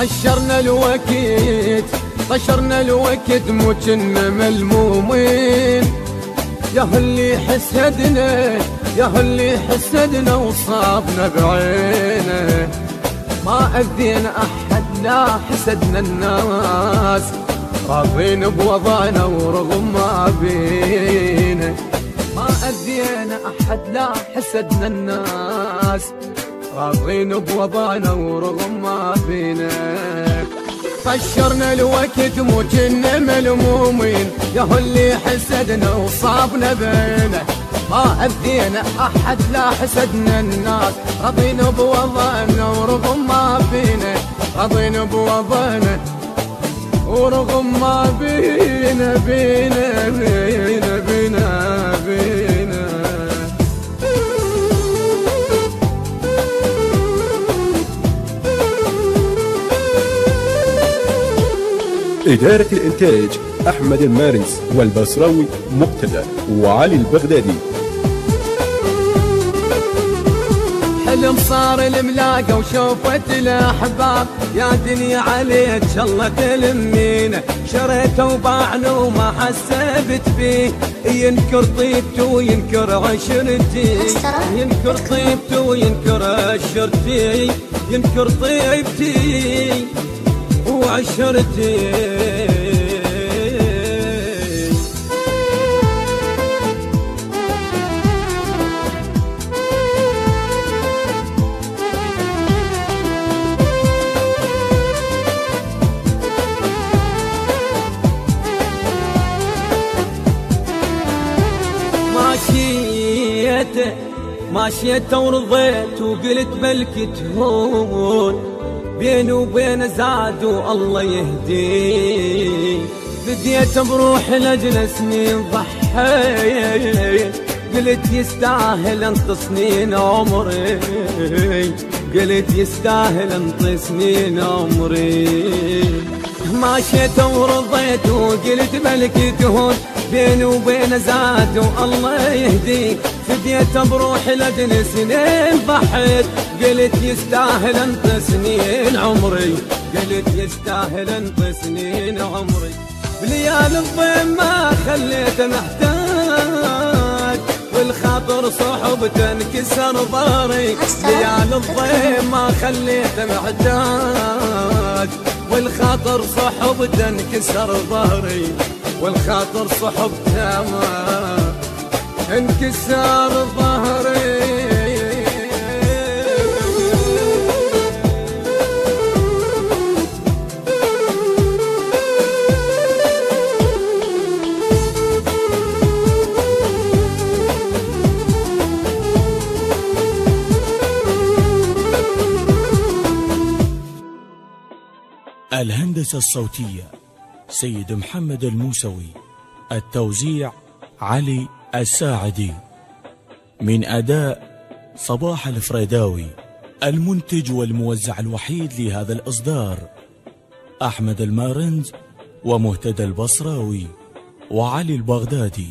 طشرنا الوقت مو كنا ملمومين، يا اللي حسدنا وصابنا بعينه. ما أذينا أحد لا حسدنا الناس، راضين بوضعنا ورغم ما بينا. ما أذينا أحد لا حسدنا الناس، راضين بوضعنا ورغم ما بينا. طشرنا الوقت مو كنا ملمومين، يا اللي حسدنا وصابنا بينه. ما أذينا أحد لا حسدنا الناس، راضين بوضعنا ورغم ما بينا. راضين بوضعنا ورغم ما بينا بينا بينا بينا بينا. إدارة الإنتاج أحمد المارنس والبصراوي مقتدى وعلي البغدادي. حلم صار الملاقة وشوفت الأحباب، يا دنيا عليك الله تلمينا. شريته وباعنا وما حسبت فيه، ينكر طيبته وينكر عشرتي. ينكر طيبته وينكر عشرتي، ينكر طيبتي وعشرتي. ماشيته ورضيت وقلت بلكي تهون، بيني وبين زاد والله يهديه. بديت بروح لجل سنين ضحيت، قلت يستاهل انت سنين عمري. قلت يستاهل انت سنين عمري. ماشيت ورضيت وقلت بلكي تهون، بيني وبين زاد والله يهديك. فديت بروح لجل سنين ضحيت، قلت يستاهل انت سنين عمري. قلت يستاهل انت سنين عمري. بليال الضيم ما خليته محتاج، والخاطر صحبته انكسر ظهري. ليال الضيم ما خليته محتاج، والخاطر صحبته انكسر ظهري. والخاطر صحبته ما انكسر ظهري. الهندسة الصوتية سيد محمد الموسوي، التوزيع علي الساعدي، من أداء صباح الفريداوي. المنتج والموزع الوحيد لهذا الإصدار أحمد المارنز ومهتدى البصراوي وعلي البغدادي.